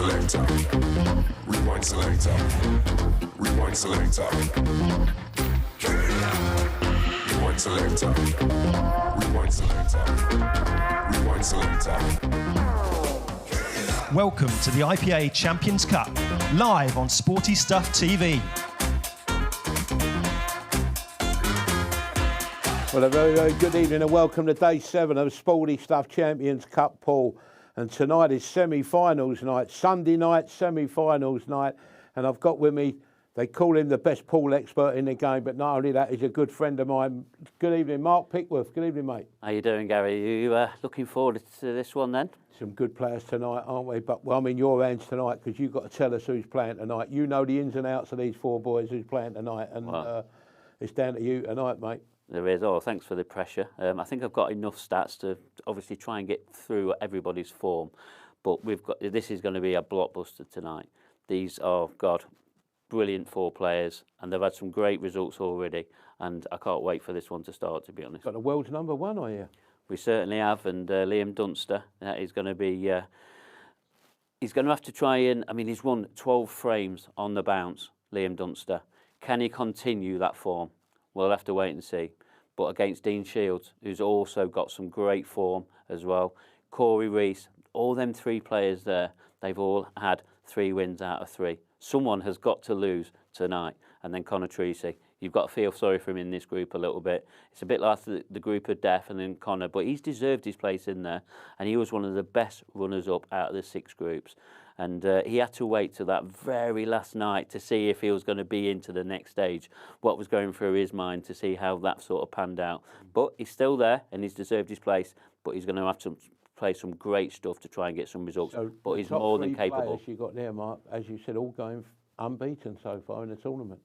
selector. Rewind selector. Rewind selector. Rewind selector. Rewind selector. Rewind selector. Welcome to the IPA Champions Cup, live on Sporty Stuff TV. Well, a very, very good evening and welcome to day 7 of Sporty Stuff Champions Cup, Paul. And tonight is semi-finals night, Sunday night, semi-finals night. And I've got with me, they call him the best pool expert in the game, but not only that, he's a good friend of mine. Good evening, Mark Pickworth. Good evening, mate. How you doing, Gary? Are you looking forward to this one then? Some good players tonight, aren't we? But well, I'm in your hands tonight because you've got to tell us who's playing tonight. You know the ins and outs of these 4 boys who's playing tonight, and it's down to you tonight, mate. There is. Oh, thanks for the pressure. I think I've got enough stats to obviously try and get through everybody's form, but this is going to be a blockbuster tonight. These are, God, brilliant 4 players, and they've had some great results already, and I can't wait for this one to start, to be honest. Got the world's number 1 on you. We certainly have, and Liam Dunster, is going to be, he's going to have to try and, I mean, he's won 12 frames on the bounce, Liam Dunster. Can he continue that form? We'll have to wait and see. But against Dean Shields, who's also got some great form as well, Corey Reese, all them 3 players there, they've all had 3 wins out of 3. Someone has got to lose tonight. And then Connor Treacy, you've got to feel sorry for him in this group a little bit. It's a bit like the group of Deaf and then Connor, but he's deserved his place in there. And he was one of the best runners-up out of the 6 groups. And he had to wait till that very last night to see if he was going to be into the next stage, what was going through his mind to see how that sort of panned out. But he's still there and he's deserved his place, but he's going to have to play some great stuff to try and get some results. So but he's more than capable. Players you got there, Mark, as you said, all going unbeaten so far in the tournament.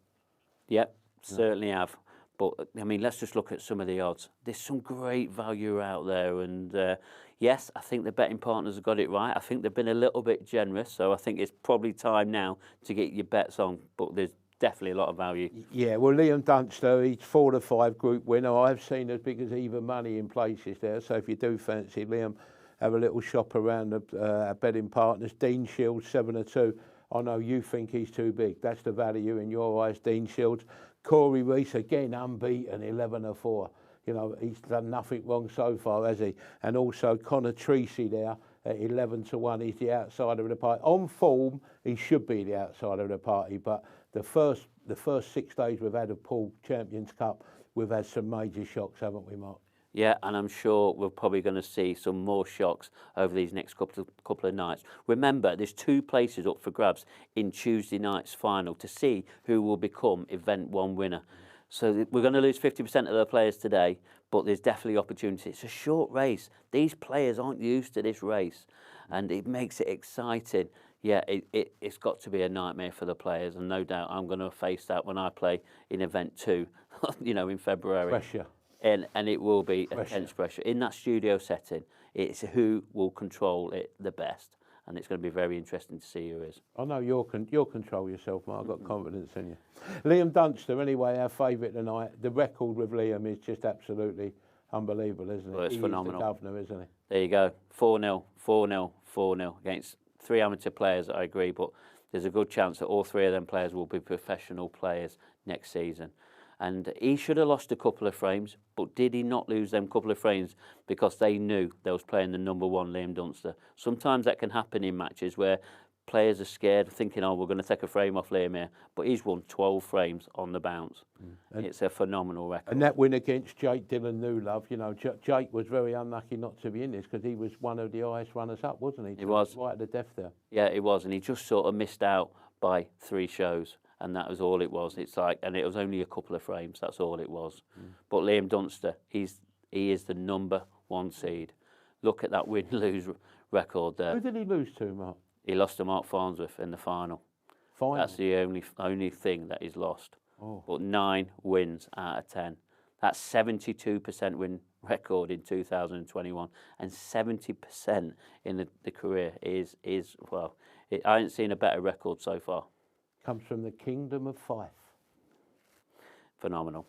Yep, certainly have. But, I mean, let's just look at some of the odds. There's some great value out there. And, yes, I think the betting partners have got it right. I think they've been a little bit generous. So I think it's probably time now to get your bets on. But there's definitely a lot of value. Yeah, well, Liam Dunster, he's 4 to 5 group winner. I've seen as big as even money in places there. So if you do fancy Liam, have a little shop around the betting partners. Dean Shields, 7 to 2. I know you think he's too big. That's the value in your eyes, Dean Shields. Corey Reese, again, unbeaten, 11 to 4. You know, he's done nothing wrong so far, has he? And also Connor Treacy there at 11 to 1. He's the outsider of the party. On form, he should be the outsider of the party. But the first 6 days we've had of Pool Champions Cup, we've had some major shocks, haven't we, Mark? Yeah, and I'm sure we're probably going to see some more shocks over these next couple of nights. Remember, there's 2 places up for grabs in Tuesday night's final to see who will become Event 1 winner. So we're going to lose 50% of the players today, but there's definitely opportunity. It's a short race. These players aren't used to this race, and it makes it exciting. Yeah, it's got to be a nightmare for the players, and no doubt I'm going to face that when I play in Event 2, you know, in February. Pressure. And it will be intense pressure. In that studio setting, it's who will control it the best. And it's going to be very interesting to see who is. I know you'll control yourself, Mark. I've got confidence in you. Liam Dunster, anyway, our favourite tonight. The record with Liam is just absolutely unbelievable, isn't it? Well, it's phenomenal. He's the governor, isn't he? There you go. 4-0, 4-0, 4-0 against 3 amateur players, I agree. But there's a good chance that all 3 of them players will be professional players next season. And he should have lost a couple of frames, but did he not lose them couple of frames because they knew they was playing the number 1 Liam Dunster? Sometimes that can happen in matches where players are scared, thinking, oh, we're going to take a frame off Liam here. But he's won 12 frames on the bounce. It's a phenomenal record. And that win against Jake Dillon Newlove, you know, Jake was very unlucky not to be in this because he was one of the highest runners-up, wasn't he? He was. Right at the death there. Yeah, he was. And he just sort of missed out by 3 shows. And that was all it was. It's like, and it was only a couple of frames. That's all it was. But Liam Dunster, he is the number 1 seed. Look at that win-lose record there. Who did he lose to, Mark? He lost to Mark Farnsworth in the final. That's the only thing that he's lost. Oh. But 9 wins out of 10. That's 72% win record in 2021, and 70% in the career is well. I ain't seen a better record so far. Comes from the Kingdom of Fife. Phenomenal.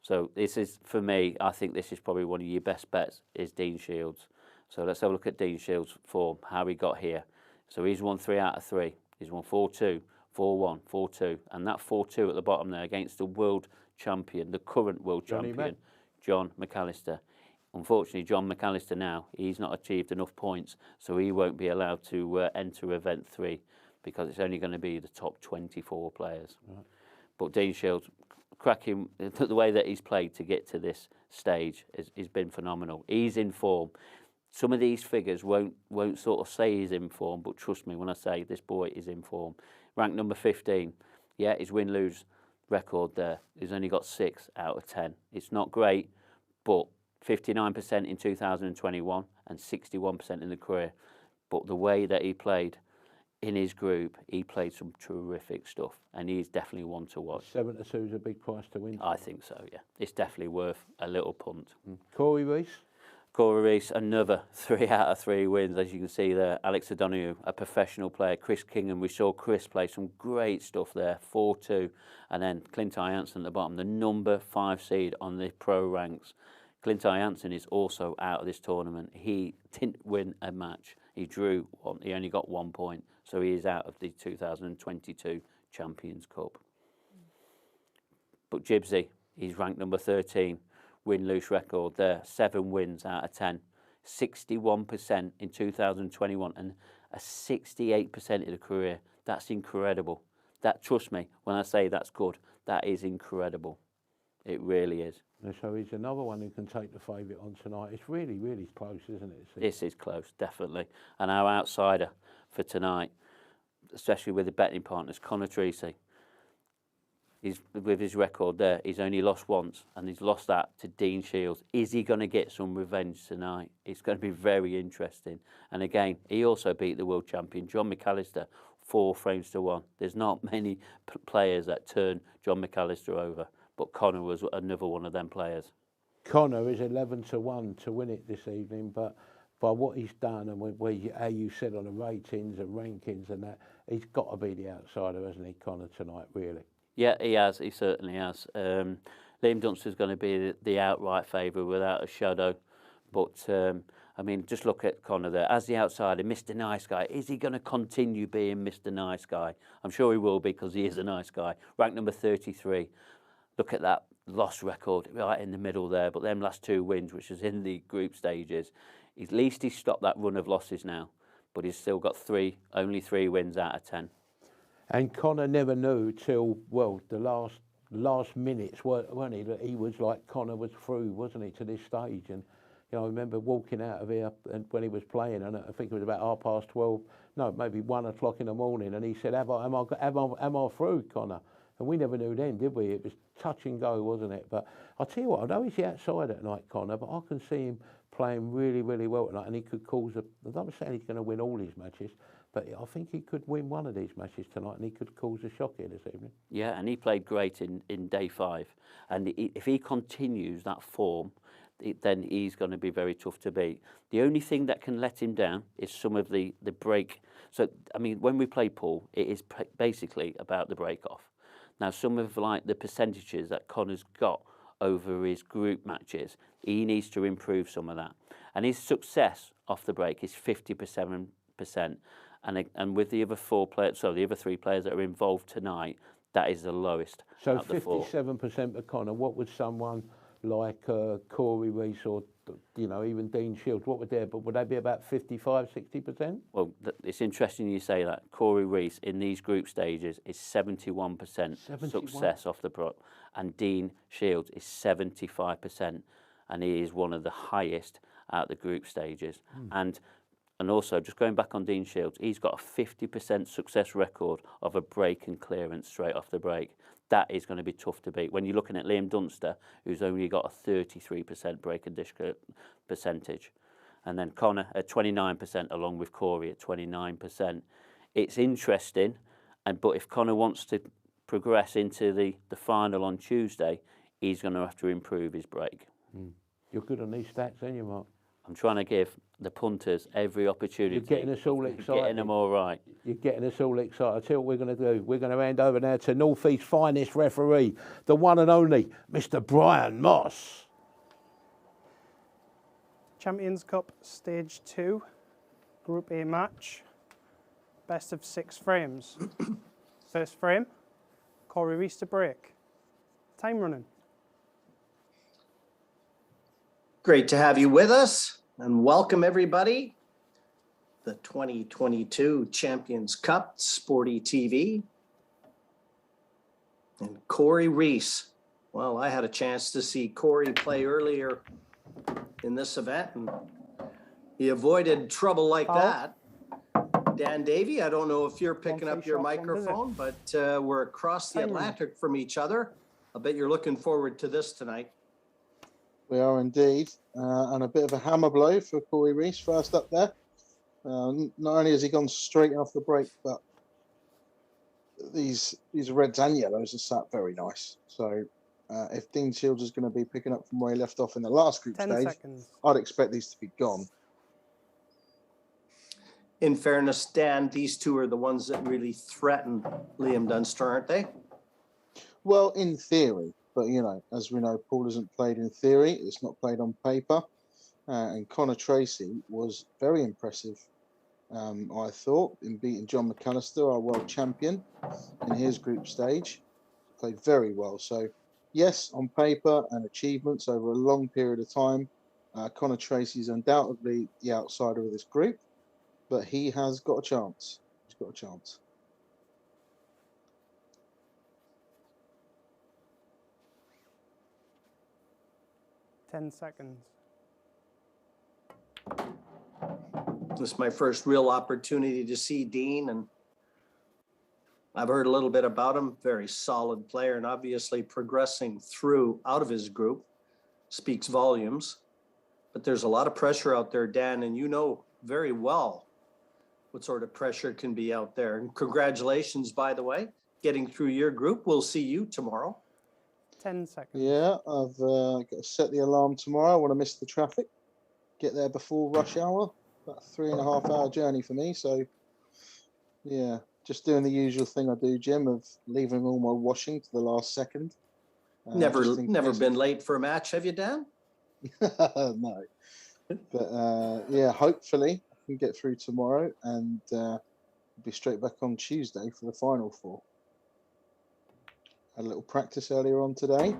So this is, for me, I think this is probably one of your best bets is Dean Shields. So let's have a look at Dean Shields' form, how he got here. So he's won 3 out of 3. He's won 4-2, 4-1, 4-2. And that 4-2 at the bottom there against the world champion, the current world champion, John McAllister. Unfortunately, John McAllister now, he's not achieved enough points, so he won't be allowed to enter event 3 because it's only going to be the top 24 players. Right. But Dean Shields, cracking, the way that he's played to get to this stage has been phenomenal. He's in form. Some of these figures won't sort of say he's in form, but trust me when I say this boy is in form. Ranked number 15. Yeah, his win-lose record there. He's only got 6 out of 10. It's not great, but 59% in 2021 and 61% in the career. But the way that he played in his group, he played some terrific stuff, and he's definitely one to watch. 7-2 is a big price to win. I think so, yeah. It's definitely worth a little punt. Corey Reese? Corey Reese, another 3 out of 3 wins, as you can see there. Alex O'Donoghue, a professional player. Chris Kingham, we saw Chris play some great stuff there, 4-2. And then Clint Jansen at the bottom, the number 5 seed on the pro ranks. Clint Jansen is also out of this tournament. He didn't win a match. He drew one. He only got 1 point. So he is out of the 2022 Champions Cup. But Gibbsy, he's ranked number 13. Win-lose record there, 7 wins out of 10. 61% in 2021 and a 68% in the career. That's incredible. That, trust me, when I say that's good, that is incredible. It really is. So he's another one who can take the favourite on tonight. It's really, really close, isn't it? This is close, definitely. And our outsider for tonight, especially with the betting partners, Conor Treacy. He's, with his record there, he's only lost once, and he's lost that to Dean Shields. Is he going to get some revenge tonight? It's going to be very interesting. And again, he also beat the world champion, John McAllister, 4 frames to 1. There's not many players that turn John McAllister over, but Conor was another one of them players. Conor is 11-1 to win it this evening, but by what he's done and how you said on the ratings and rankings and that, he's got to be the outsider, hasn't he, Conor, tonight, really? Yeah, he has. He certainly has. Liam Dunster's going to be the outright favourite without a shadow. But, I mean, just look at Conor there. As the outsider, Mr. Nice Guy, is he going to continue being Mr. Nice Guy? I'm sure he will because he is a nice guy. Ranked number 33. Look at that loss record right in the middle there. But them last 2 wins, which is in the group stages, at least he's stopped that run of losses now. But he's still got only 3 wins out of 10. And Conor never knew till, well, the last minutes, weren't he, that he was like, Conor was through, wasn't he, to this stage. And, you know, I remember walking out of here and when he was playing, and I think it was about 12:30, no, maybe 1 o'clock in the morning, and he said, am I through, Conor? And we never knew then, did we? It was touch and go, wasn't it? But I'll tell you what, I know he's the outsider tonight, Conor, but I can see him playing really, really well tonight, and he could cause I'm not saying he's going to win all his matches, but I think he could win one of these matches tonight, and he could cause a shock here this evening. Yeah, and he played great in day 5. And if he continues that form, then he's going to be very tough to beat. The only thing that can let him down is some of the break. So, I mean, when we play pool, it is basically about the break-off. Now, some of like the percentages that Conor's got over his group matches, he needs to improve some of that. And his success off the break is 57%. And with the other 4 players, so the other 3 players that are involved tonight, that is the lowest. So 57% for Conor. What would someone like Corey Reese or, you know, even Dean Shields, what would they? But would they be about 55, 60%? Well, it's interesting you say that. Corey Reese in these group stages is 71% success off the prop, and Dean Shields is 75%, and he is one of the highest at the group stages. And also, just going back on Dean Shields, he's got a 50% success record of a break and clearance straight off the break. That is going to be tough to beat. When you're looking at Liam Dunster, who's only got a 33% break and dish percentage. And then Conor at 29%, along with Corey at 29%. It's interesting, but if Conor wants to progress into the final on Tuesday, he's going to have to improve his break. You're good on these stats, aren't you, Mark? I'm trying to give the punters every opportunity. You're getting us all excited. Getting them all right. You're getting us all excited. I'll tell you what we're going to do. We're going to hand over now to North East's finest referee, the one and only Mr. Brian Moss. Champions Cup Stage 2, Group A match. Best of 6 frames. First frame, Corey Reese to break. Time running. Great to have you with us, and welcome everybody. The 2022 Champions Cup, Sporty TV. And Corey Reese. Well, I had a chance to see Corey play earlier in this event, and he avoided trouble like that. Dan Davey, I don't know if you're picking up your microphone, but we're across the Atlantic from each other. I bet you're looking forward to this tonight. We are indeed, and a bit of a hammer blow for Corey Reese first up there. Not only has he gone straight off the break, but these reds and yellows are sat very nice. So if Dean Shields is going to be picking up from where he left off in the last group 10 stage, seconds. I'd expect these to be gone. In fairness, Dan, these two are the ones that really threaten Liam Dunster, aren't they? Well, in theory, but you know, as we know, Paul isn't played in theory; it's not played on paper. And Connor Tracy was very impressive, I thought, in beating John McAllister, our world champion, in his group stage. Played very well. So, yes, on paper and achievements over a long period of time, Connor Tracy is undoubtedly the outsider of this group, but he has got a chance. He's got a chance. Ten seconds. This is my first real opportunity to see Dean, and I've heard a little bit about him. Very solid player, and obviously progressing through out of his group speaks volumes. But there's a lot of pressure out there, Dan, and you know very well what sort of pressure can be out there. And congratulations, by the way, getting through your group. We'll see you tomorrow. 10 seconds. Yeah, I've got to set the alarm tomorrow. I want to miss the traffic. Get there before rush hour. About a 3.5 hour journey for me. So, yeah, just doing the usual thing I do, Jim, of leaving all my washing to the last second. Never been late for a match, have you, Dan? No. But, yeah, hopefully I can get through tomorrow and be straight back on Tuesday for the final four. Had a little practice earlier on today.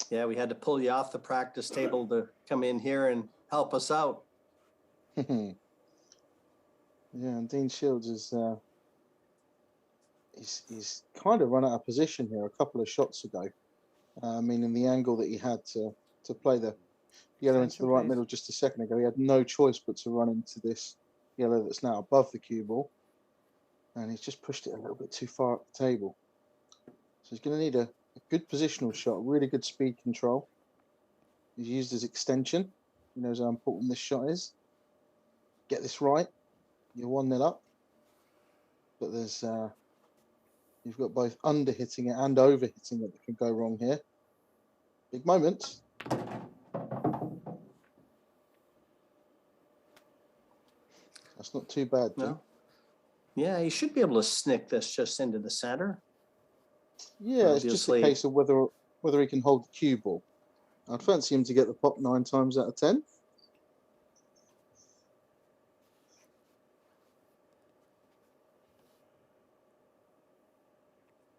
Yeah, we had to pull you off the practice table to come in here and help us out. Yeah, and Dean Shields is he's kind of run out of position here a couple of shots ago. Meaning the angle that he had to play the yellow into the right middle just a second ago, he had no choice but to run into this yellow that's now above the cue ball. And he's just pushed it a little bit too far up the table. So he's going to need a good positional shot, really good speed control. He's used his extension. He knows how important this shot is. Get this right. You're 1-0 up. But there's you've got both under hitting it and over hitting it that can go wrong here. Big moment. That's not too bad, Jim. No. Yeah, he should be able to snick this just into the center. Yeah, it's just a case of whether he can hold the cue ball. I'd fancy him to get the pop 9 times out of 10.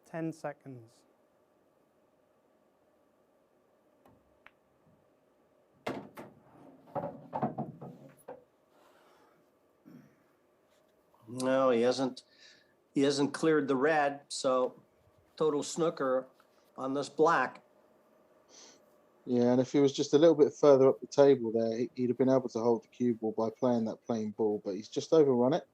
Ten seconds. No, he hasn't cleared the red, so total snooker on this black. Yeah, and if he was just a little bit further up the table there, he'd have been able to hold the cue ball by playing that plain ball, but he's just overrun it.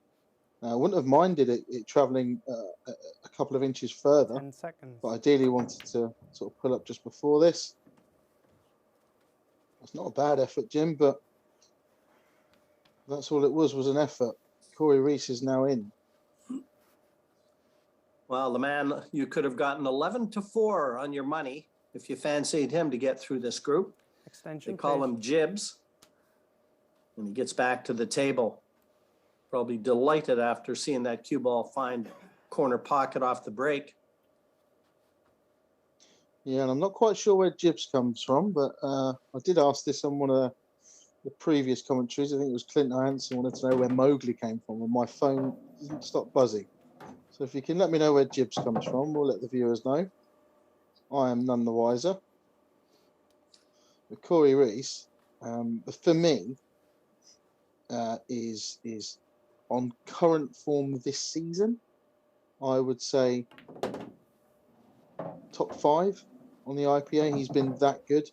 I wouldn't have minded it travelling a couple of inches further. 10 seconds. But ideally wanted to sort of pull up just before this. It's not a bad effort, Jim, but that's all it was an effort. Corey Reese is now in. Well, the man, you could have gotten 11-4 on your money if you fancied him to get through this group. Extension. They call him Jibs. And he gets back to the table. Probably delighted after seeing that cue ball find corner pocket off the break. Yeah, and I'm not quite sure where Jibs comes from, but I did ask this on one of the previous commentaries. I think it was Clint Hansen wanted to know where Mowgli came from, and my phone doesn't stop buzzing. So if you can let me know where Jibs comes from, we'll let the viewers know. I am none the wiser. With Corey Reese, for me, is on current form this season. I would say top 5 on the IPA. He's been that good.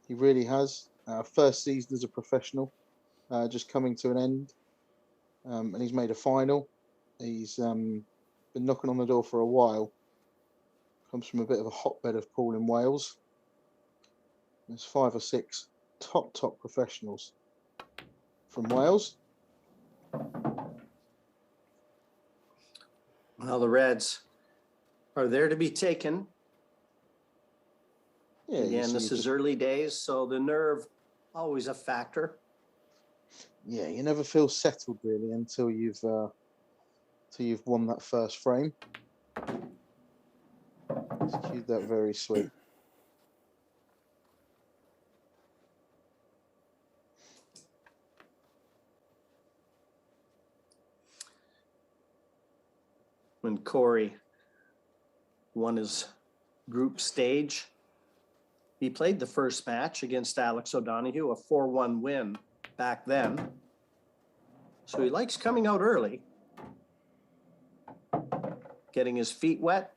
He really has. First season as a professional, just coming to an end, and he's made a final. He's been knocking on the door for a while. Comes from a bit of a hotbed of pool in Wales. There's 5 or 6 top professionals from Wales. Well, the Reds are there to be taken. Yeah, Again, this is early days, so the nerve always a factor. Yeah, you never feel settled really until you've won that first frame. Just cued that very sweet. When Corey won his group stage, he played the first match against Alex O'Donoghue, a 4-1 win back then. So he likes coming out early, getting his feet wet.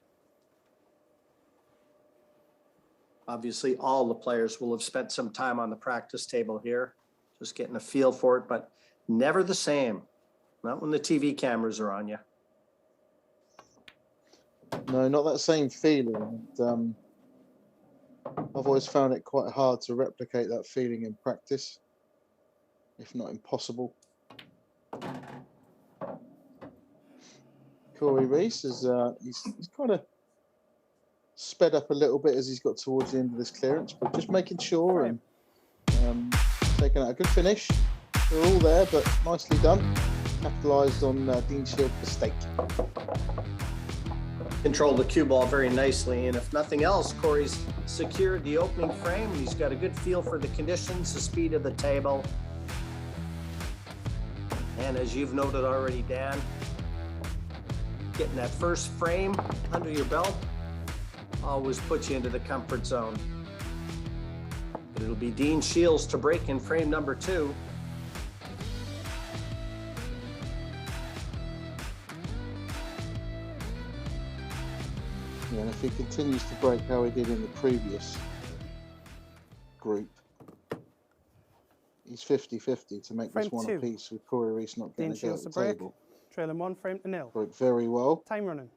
Obviously, all the players will have spent some time on the practice table here, just getting a feel for it, but never the same. Not when the TV cameras are on you. No, not that same feeling. And, I've always found it quite hard to replicate that feeling in practice, if not impossible. Corey Reese is he's kind of sped up a little bit as he's got towards the end of this clearance, but just making sure and taking out a good finish. They're all there, but nicely done. Capitalised on Dean Shield's mistake. Controlled the cue ball very nicely, and if nothing else, Corey's secured the opening frame. He's got a good feel for the conditions, the speed of the table. And as you've noted already, Dan, getting that first frame under your belt always puts you into the comfort zone. But it'll be Dean Shields to break in frame number 2. Yeah, and if he continues to break how he did in the previous group, he's 50-50 to make Frame this one 2. apiece with Corey Reese not getting Dean a go at Shields the to break. table. Trailing 1 frame to 0. Broke very well. Time running.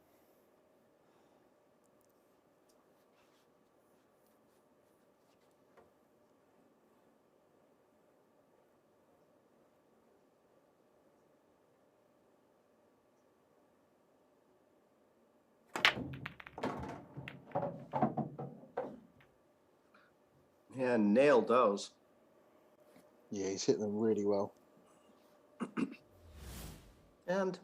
Yeah, nailed those. Yeah, he's hit them really well. And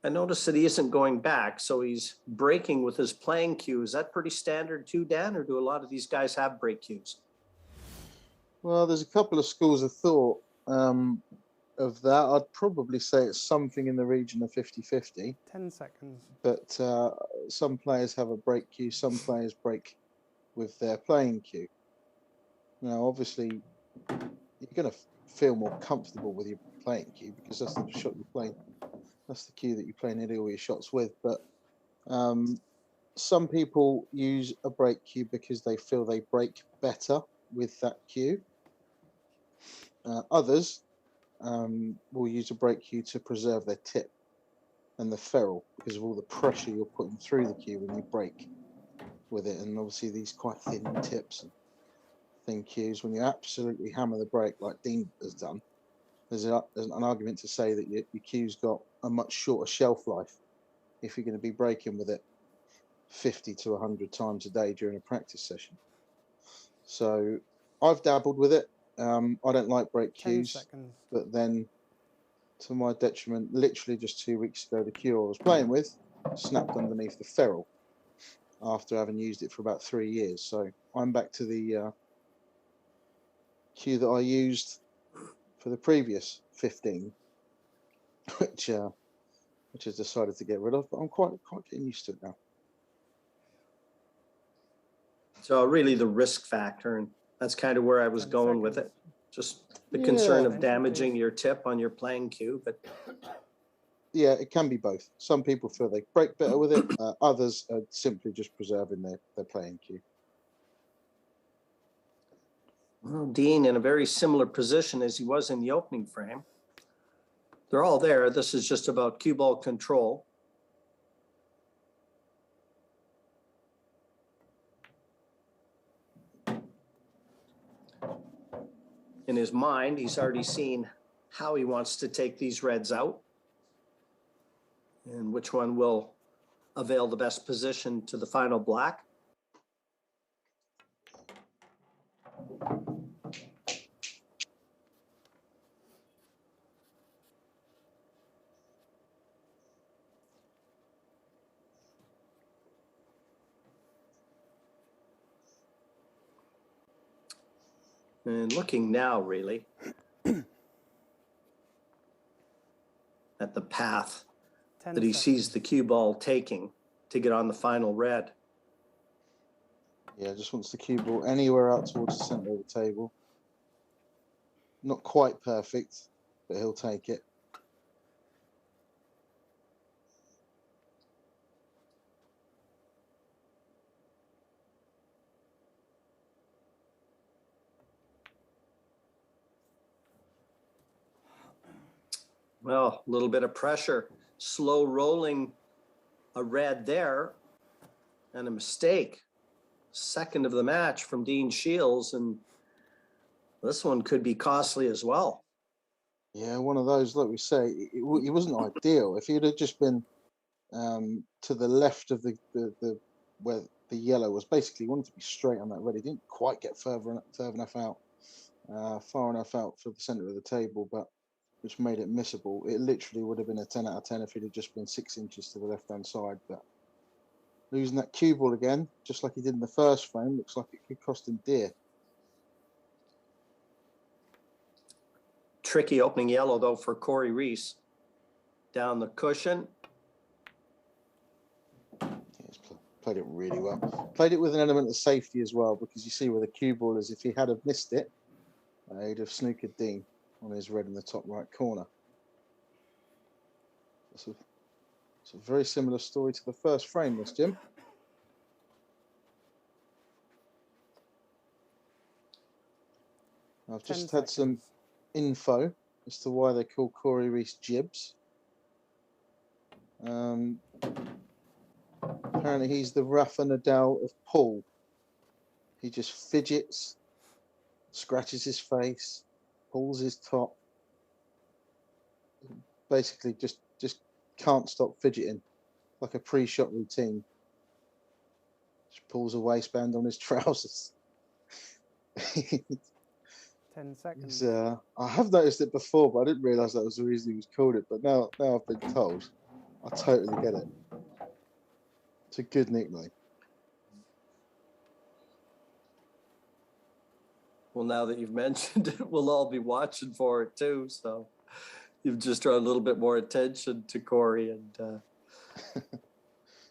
I noticed that he isn't going back, so he's breaking with his playing cue. Is that pretty standard too, Dan, or do a lot of these guys have break cues? Well, there's a couple of schools of thought of that. I'd probably say it's something in the region of 50-50. 10 seconds. But some players have a break cue, some players break with their playing cue. Now, obviously, you're going to feel more comfortable with your playing cue because that's the shot you play. That's the cue that you play nearly all your shots with. But some people use a break cue because they feel they break better with that cue. Others will use a break cue to preserve their tip and the ferrule because of all the pressure you're putting through the cue when you break with it. And obviously these quite thin tips and thin cues, when you absolutely hammer the break like Dean has done, there's an argument to say that your cue's got a much shorter shelf life if you're going to be breaking with it 50 to 100 times a day during a practice session. So I've dabbled with it. I don't like break 10 cues, seconds. but then to my detriment, literally just 2 weeks ago, the cue I was playing with snapped underneath the ferrule after having used it for about 3 years. So I'm back to the cue that I used for the previous 15, which has decided to get rid of. But I'm quite getting used to it now. So really the risk factor, and that's kind of where I was 10 going with seconds. it. Just the concern of Yeah. damaging your tip on your playing cue, but Yeah, it can be both. Some people feel they break better with it. Others are simply just preserving their playing cue. well, Dean in a very similar position as he was in the opening frame. They're all there. This is just about cue ball control. In his mind, he's already seen how he wants to take these reds out and which one will avail the best position to the final black. And looking now, really, at the path 10 that he seconds. sees the cue ball taking to get on the final red. Yeah, just wants the cue ball anywhere out towards the center of the table. Not quite perfect, but he'll take it. Well, a little bit of pressure, slow rolling a red there, and a mistake. Second of the match from Dean Shields, and this one could be costly as well. Yeah, one of those, like we say, it wasn't ideal. If he'd have just been to the left of the where the yellow was, basically he wanted to be straight on that red. He didn't quite get far enough out for the center of the table, but which made it missable. It literally would have been a 10 out of 10 if it had just been 6 inches to the left-hand side. But losing that cue ball again, just like he did in the first frame, looks like it could cost him dear. Tricky opening yellow, though, for Corey Reese. Down the cushion. He's played it really well. Played it with an element of safety as well, because you see where the cue ball is, if he had have missed it, he'd have snookered Dean on his red in the top right corner. It's a very similar story to the first frame, this, Jim. I've 10 just had some seconds. info as to why they call Corey Reese Jibs. Apparently he's the Rafa Nadal of pool. He just fidgets, scratches his face, pulls his top. Basically just can't stop fidgeting, like a pre-shot routine. Just pulls a waistband on his trousers. 10 seconds. I have noticed it before, but I didn't realise that was the reason he was called it. But now I've been told, I totally get it. It's a good nickname. Well, now that you've mentioned it, we'll all be watching for it too. So you've just drawn a little bit more attention to Corey and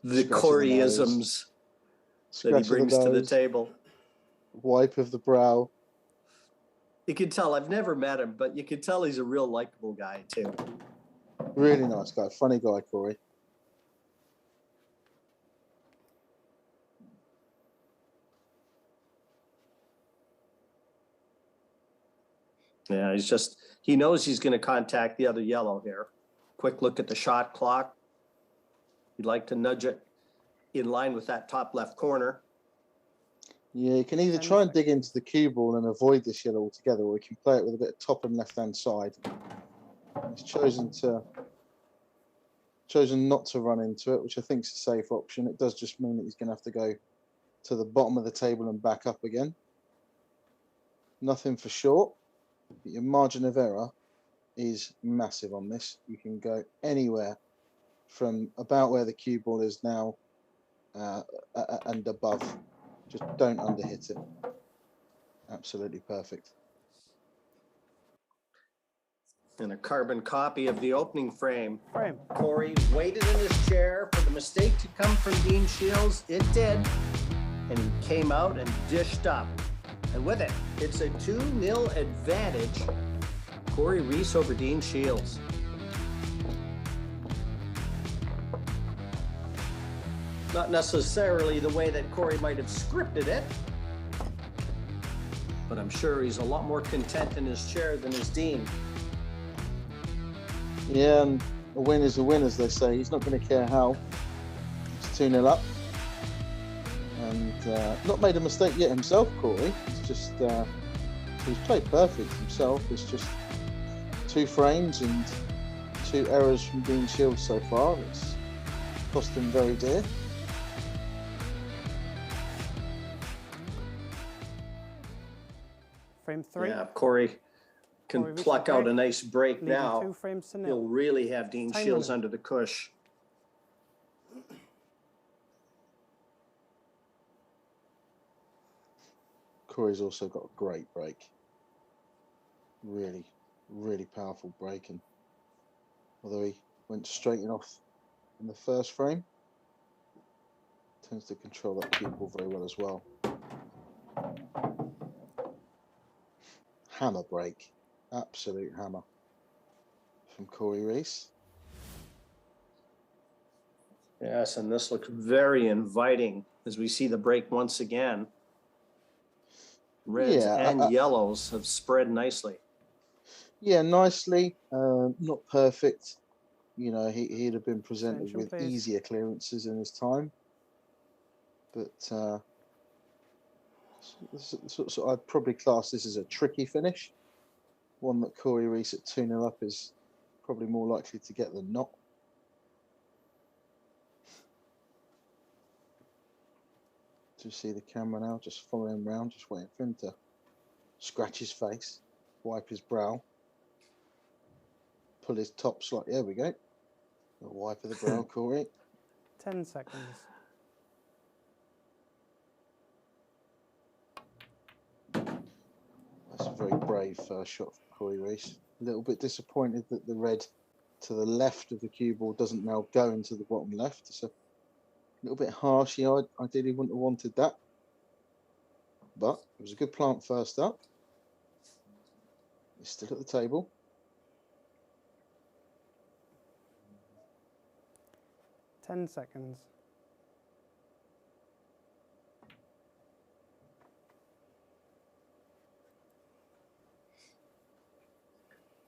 the Coreyisms that he brings to the table. Wipe of the brow. You can tell, I've never met him, but you can tell he's a real likable guy too. Really nice guy, funny guy, Corey. Yeah, he knows he's going to contact the other yellow here. Quick look at the shot clock. He'd like to nudge it in line with that top left corner. Yeah, you can either try and dig into the cue ball and avoid this yellow altogether, or you can play it with a bit of top and left-hand side. He's chosen not to run into it, which I think is a safe option. It does just mean that he's going to have to go to the bottom of the table and back up again. Nothing for short. But your margin of error is massive on this. You can go anywhere from about where the cue ball is now and above. Just don't underhit it. Absolutely perfect. And a carbon copy of the opening frame. Frame. Corey waited in his chair for the mistake to come from Dean Shields. It did. And he came out and dished up. And with it, it's a 2-0 advantage. Corey Reese over Dean Shields. Not necessarily the way that Corey might have scripted it, but I'm sure he's a lot more content in his chair than his Dean. Yeah, and a win is a win, as they say. He's not going to care how. It's 2-0 up. And not made a mistake yet himself, Corey. It's just, he's played perfect himself. It's just 2 frames and 2 errors from Dean Shields so far. It's cost him very dear. Frame 3. Yeah, Corey can Corey Reese pluck to out a break. nice break Leaving now. 2 frames to He'll 0. really have Dean Time Shields running. under the cush. Corey's also got a great break. Really, really powerful break. And although he went straight in off in the first frame, tends to control that cue ball very well as well. Hammer break. Absolute hammer from Corey Reese. Yes, and this looks very inviting as we see the break once again. Reds and yellows have spread nicely. Yeah, nicely. Not perfect. You know, he'd have been presented Attention, with please. easier clearances in his time. But so I'd probably class this as a tricky finish. One that Corey Reese at 2-0 up is probably more likely to get than not. Do you see the camera now? Just following him around, just waiting for him to scratch his face, wipe his brow, pull his top slightly. There we go. A wipe of the brow, Corey. 10 seconds. That's a very brave first shot from Corey Reese. A little bit disappointed that the red to the left of the cue ball doesn't now go into the bottom left. It's a little bit harsh. Yeah, I ideally wouldn't have wanted that. But it was a good plant first up. He's still at the table. Ten seconds.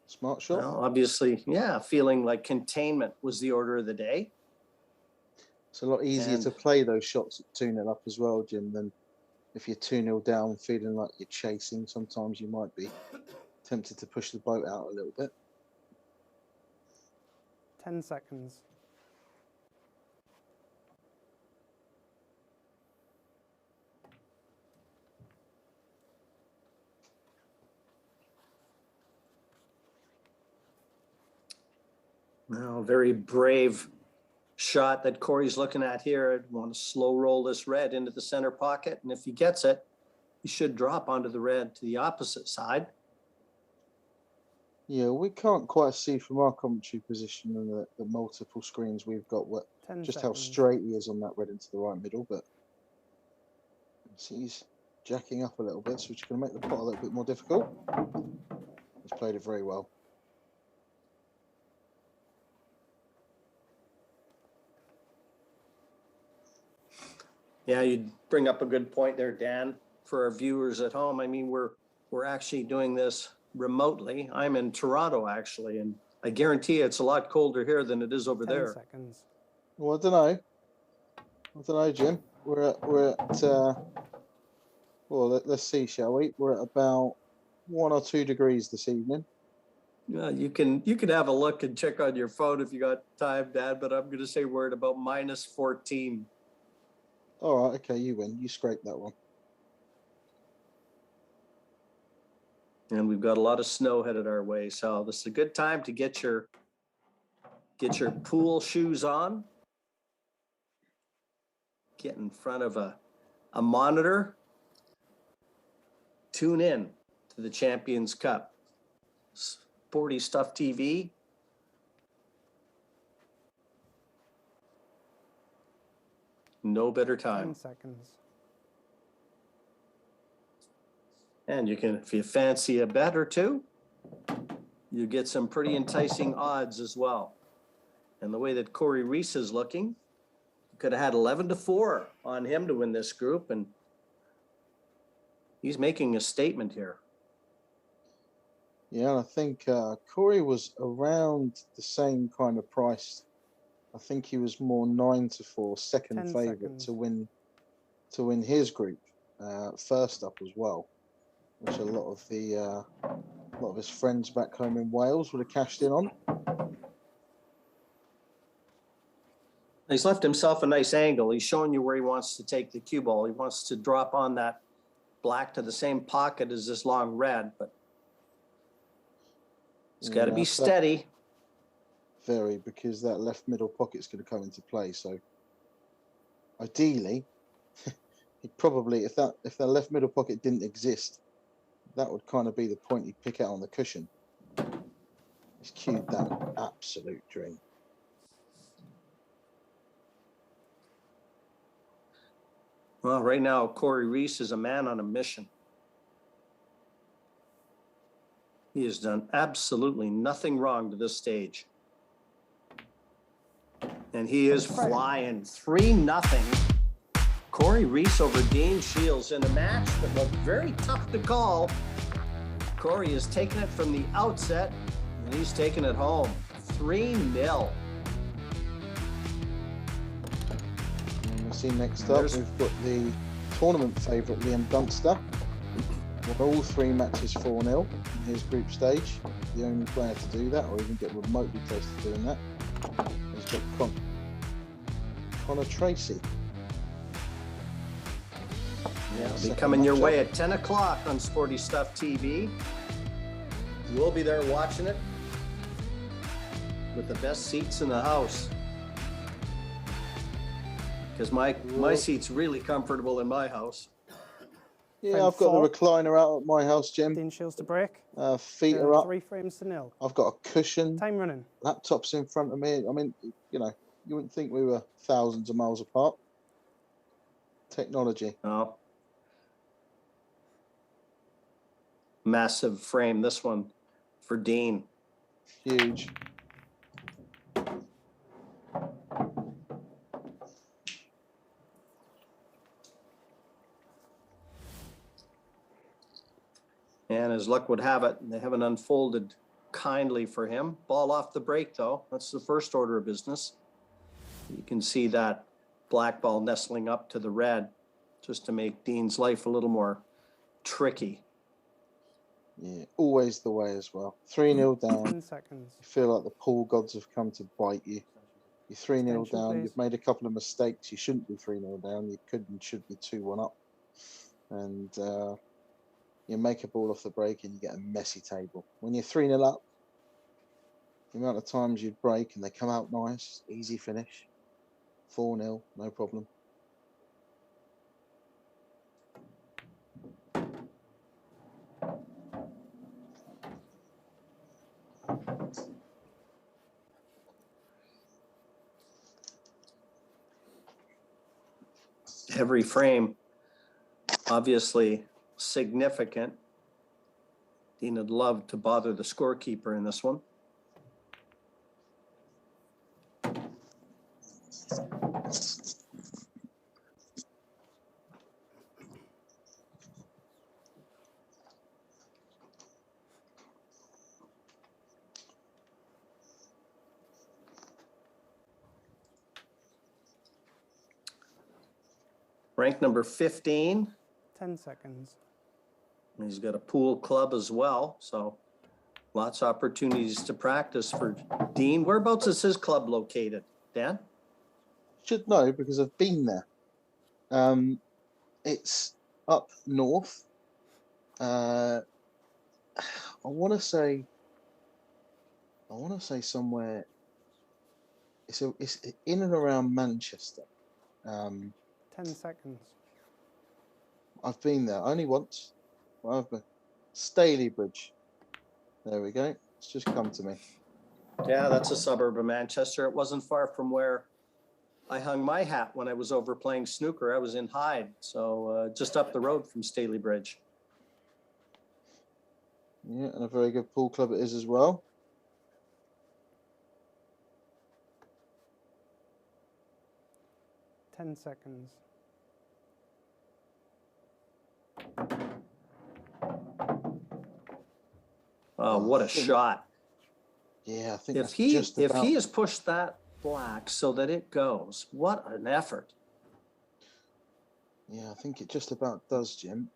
Smart shot. Well, obviously, yeah, feeling like containment was the order of the day. It's a lot easier to play those shots at 2-0 up as well, Jim, than if you're 2-0 down feeling like you're chasing. Sometimes you might be tempted to push the boat out a little bit. 10 seconds. Well, very brave shot that Corey's looking at here. I'd want to slow roll this red into the center pocket. And if he gets it, he should drop onto the red to the opposite side. Yeah, we can't quite see from our commentary position and the multiple screens we've got what just how straight he is on that red into the right middle, but see he's jacking up a little bit, so which is going to make the pot a little bit more difficult. He's played it very well. Yeah, you bring up a good point there, Dan, for our viewers at home. I mean, we're actually doing this remotely. I'm in Toronto, actually, and I guarantee it's a lot colder here than it is over 10 there. seconds. Well, I don't know, Jim. We're at well, let's see, shall we? We're at about 1 or 2 degrees this evening. Yeah, you can have a look and check on your phone if you got time, Dan, but I'm going to say we're at about -14. All right, okay, you win. You scrape that one. And we've got a lot of snow headed our way, so this is a good time to get your pool shoes on. Get in front of a monitor. Tune in to the Champions Cup. Sporty Stuff TV. No better 10 time. seconds. And you can, if you fancy a bet or two, you get some pretty enticing odds as well. And the way that Corey Reese is looking, you could have had 11-4 on him to win this group, and he's making a statement here. Yeah, I think Corey was around the same kind of price. I think he was more 9-4 second 10 favourite seconds. to win his group first up as well, which a lot of his friends back home in Wales would have cashed in on. He's left himself a nice angle. He's showing you where he wants to take the cue ball. He wants to drop on that black to the same pocket as this long red, but it's got to be steady. Very, because that left middle pocket's going to come into play. So ideally, he'd probably, if that left middle pocket didn't exist, that would kind of be the point he'd pick out on the cushion. He's cued that absolute dream. Well, right now, Corey Reese is a man on a mission. He has done absolutely nothing wrong to this stage. And he is flying 3-0. Corey Reese over Dean Shields in a match that looked very tough to call. Corey has taken it from the outset, and he's taken it home. 3-0. We'll see next up, we've got the tournament favourite, Liam Dunster. Won all 3 matches 4-0 in his group stage. The only player to do that, or even get remotely close to doing that, has got Connor Tracy. Yeah, it'll be coming your way at 10 o'clock on Sporty Stuff TV. We'll be there watching it with the best seats in the house. Because my seat's really comfortable in my house. Yeah, I've got the recliner out at my house, Jim. Dean Shields to break. Feet are up. 3 frames to 0. I've got a cushion. Time running. Laptop's in front of me. I mean, you know, you wouldn't think we were thousands of miles apart. Technology. Oh. Massive frame, this one for Dean. Huge. And as luck would have it, they haven't unfolded kindly for him. Ball off the break, though. That's the first order of business. You can see that black ball nestling up to the red just to make Dean's life a little more tricky. Yeah, always the way as well. 3-0 down. 10 seconds. You feel like the pool gods have come to bite you. You're 3-0 Attention, down. please. You've made a couple of mistakes. You shouldn't be 3-0 down. You could and should be 2-1 up. And you make a ball off the break and you get a messy table. When you're 3-0 up, the amount of times you'd break and they come out nice, easy finish. 4-0, no problem. Every frame, obviously significant. Dean would love to bother the scorekeeper in this one. Rank number 15. 10 seconds. And he's got a pool club as well, so lots of opportunities to practice for Dean. Whereabouts is his club located, Dan? Should know because I've been there. It's up north. I want to say somewhere. It's in and around Manchester. 10 seconds. I've been there only once. Well, I've been Staley Bridge. There we go. It's just come to me. Yeah, that's a suburb of Manchester. It wasn't far from where I hung my hat when I was over playing snooker. I was in Hyde, so just up the road from Staley Bridge. Yeah, and a very good pool club it is as well. Ten seconds. Oh, what a shot. Yeah, I think If that's he just about... has pushed that black so that it goes, what an effort. Yeah, I think it just about does, Jim.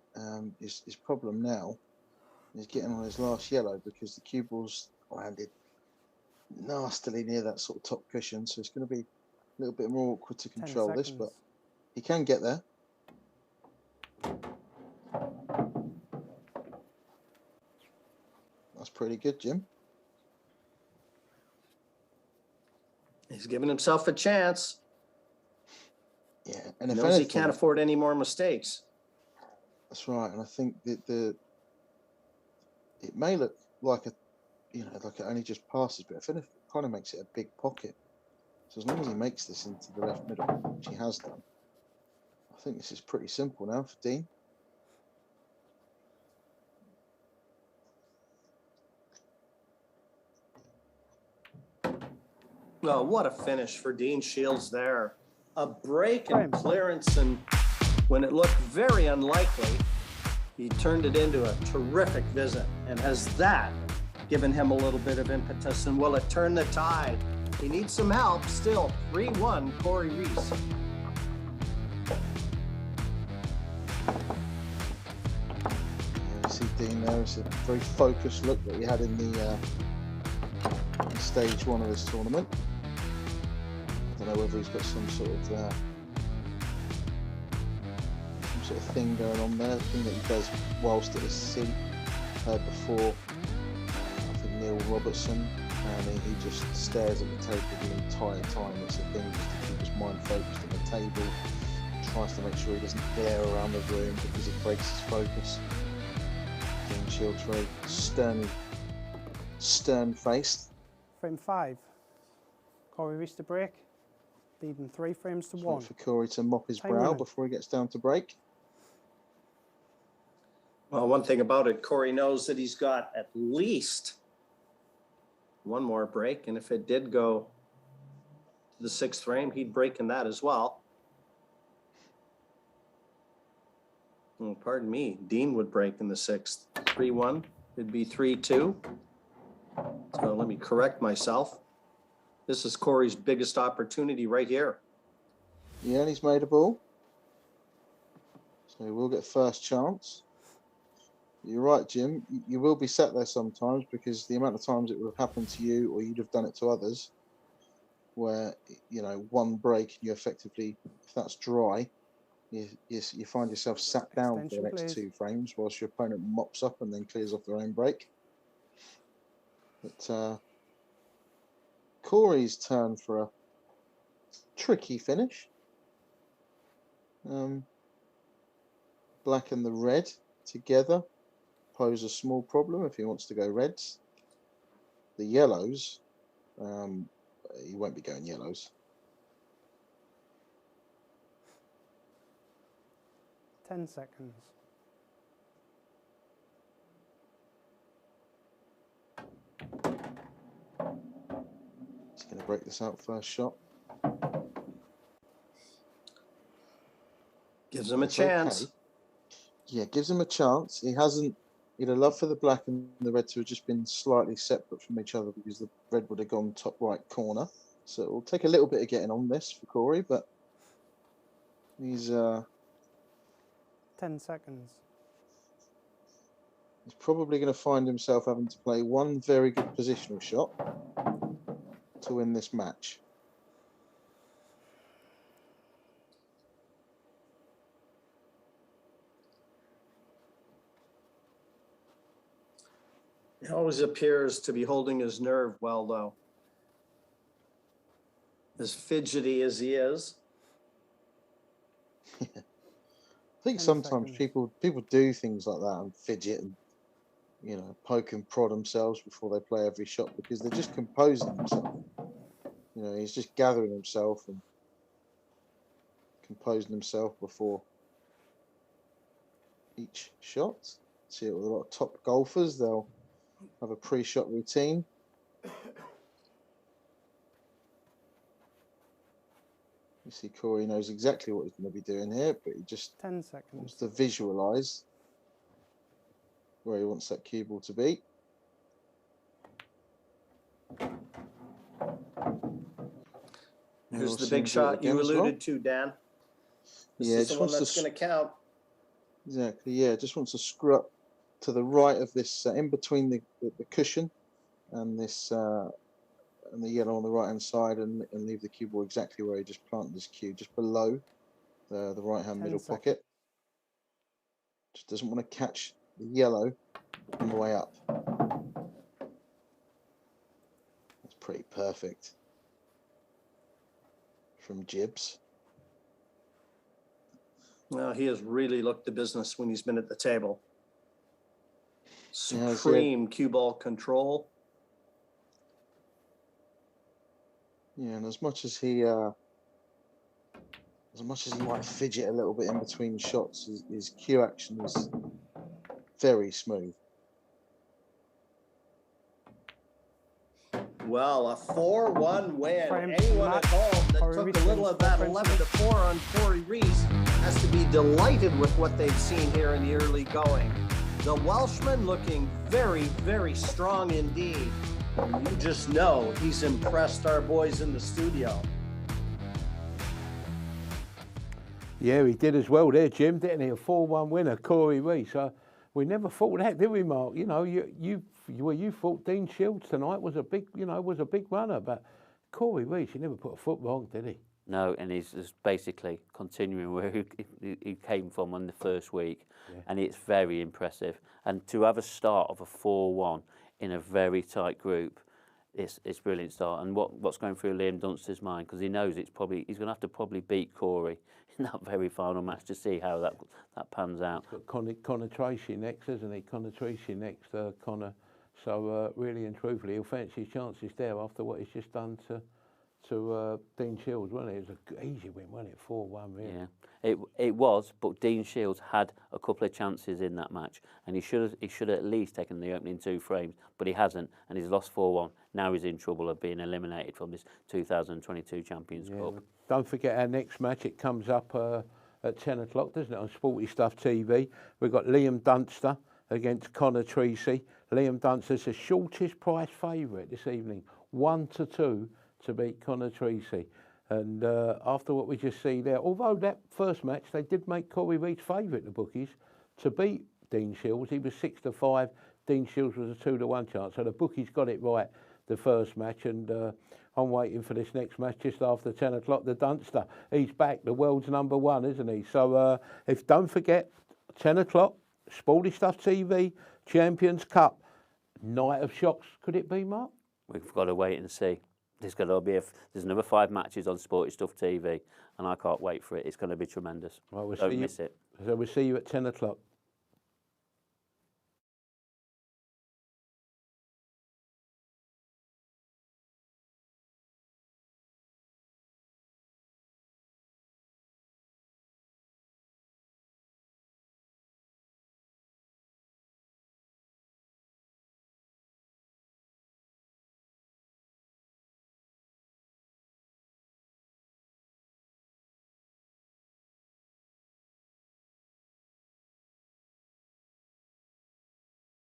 His problem now is getting on his last yellow because the cue ball's landed nastily near that sort of top cushion, so it's going to be a little bit more awkward to 10 control this, seconds. but he can get there. That's pretty good, Jim. He's given himself a chance. Yeah, and He if knows he anything, can't afford any more mistakes. that's right. And I think that it may look like like it only just passes, but if anything, it kind of makes it a big pocket. So as long as he makes this into the left middle, which he has done, I think this is pretty simple now for Dean. Oh, what a finish for Dean Shields there. A break and Frame. clearance, and when it looked very unlikely, he turned it into a terrific visit. And has that given him a little bit of impetus, and will it turn the tide? He needs some help still. 3-1, Corey Reese. You see Dean there. It's a very focused look that he had in the in stage one of this tournament. I don't know whether he's got some sort of thing going on there, thing that he does whilst at his seat before. I think Neil Robertson, and he just stares at the table the entire time. It's a thing just to keep his mind focused on the table. Tries to make sure he doesn't glare around the room because it breaks his focus. Dean Shields very stern-faced. Frame 5. Corey Reese to break. Leading 3 frames to 1. For Corey to mop his Time brow running. before he gets down to break. Well, one thing about it, Corey knows that he's got at least one more break, and if it did go to the 6th frame, he'd break in that as well. Oh, pardon me, Dean would break in the 6th. 3-1, it'd be 3-2. So let me correct myself. This is Corey's biggest opportunity right here. Yeah, and he's made a ball. So he will get first chance. You're right, Jim. You will be sat there sometimes because the amount of times it would have happened to you or you'd have done it to others where, one break and you effectively, if that's dry, you find yourself sat down for the Extension, next please. 2 frames whilst your opponent mops up and then clears off their own break. But Corey's turn for a tricky finish. Black and the red together pose a small problem if he wants to go reds. The yellows, he won't be going yellows. 10 seconds. He's going to break this out first shot. Gives him a It's chance. okay. Yeah, gives him a chance. He'd have loved for the black and the red to have just been slightly separate from each other because the red would have gone top right corner. So it will take a little bit of getting on this for Corey, but he's 10 seconds. he's probably going to find himself having to play one very good positional shot to win this match. He always appears to be holding his nerve well, though. As fidgety as he is. I think 10 sometimes seconds. people do things like that and fidget and you know, poke and prod themselves before they play every shot, because they're just composing themselves. You know, he's just gathering himself and composing himself before each shot. See it with a lot of top golfers, they'll have a pre-shot routine. You see Corey knows exactly what he's going to be doing here, but he just 10 seconds. wants to visualise where he wants that cue ball to be. Here's the big shot you alluded to, Dan. This Yeah, is just the one wants that's to going to count. Exactly, yeah, just wants to screw up to the right of this, in between the cushion and this and the yellow on the right hand side, and leave the cue ball exactly where he just planted his cue, just below the right hand middle pocket. Just doesn't want to catch the yellow on the way up. That's pretty perfect from Gibbs. Well, he has really looked the business when he's been at the table. Yeah, Supreme cue ball control. Yeah, and as much as he might fidget a little bit in between shots, his cue action is very smooth. Well, a 4-1 win. Frame Anyone match. at home that Corey took Reese a little of that frames 11-4 on Corey Reese has to be delighted with what they've seen here in the early going. The Welshman looking very, very strong indeed. And you just know he's impressed our boys in the studio. Yeah, he did as well there, Jim, didn't he? A 4-1 winner, Corey Reese. We never thought that, did we, Mark? You know, you thought Dean Shields tonight was a big runner, but Corey Reese, he never put a foot wrong, did he? No, and he's just basically continuing where he came from on the first week, and it's very impressive. And to have a start of a 4-1 in a very tight group, it's brilliant start. And what's going through Liam Dunster's mind, because he knows he's going to have to probably beat Corey in that very final match to see how that pans out. He's got Connor Tracy next, isn't he? Connor Tracy next, Connor. So really and truthfully, he'll fancy his chances there after what he's just done to Dean Shields, wasn't it? It was an easy win, wasn't it? 4-1, really. Yeah, it was, but Dean Shields had a couple of chances in that match, and he should have at least taken the opening 2 frames, but he hasn't, and he's lost 4-1. Now he's in trouble of being eliminated from this 2022 Champions Cup. Don't forget our next match. It comes up at 10 o'clock, doesn't it, on Sporty Stuff TV. We've got Liam Dunster against Connor Tracy. Liam Dunster's the shortest price favourite this evening, 1-2 to beat Connor Tracy. And after what we just see there, although that first match they did make Corey Reese favourite, the bookies, to beat Dean Shields. He was 6-5. Dean Shields was a 2-1 chance. So the bookies got it right the first match, and I'm waiting for this next match just after 10 o'clock. The Dunster, he's back, the world's #1, isn't he? So don't forget, 10 o'clock, Sporty Stuff TV, Champions Cup, night of shocks. Could it be, Mark? We've got to wait and see. There's another 5 matches on Sporty Stuff TV, and I can't wait for it. It's going to be tremendous. Well, Don't miss it. So we'll see you at 10 o'clock.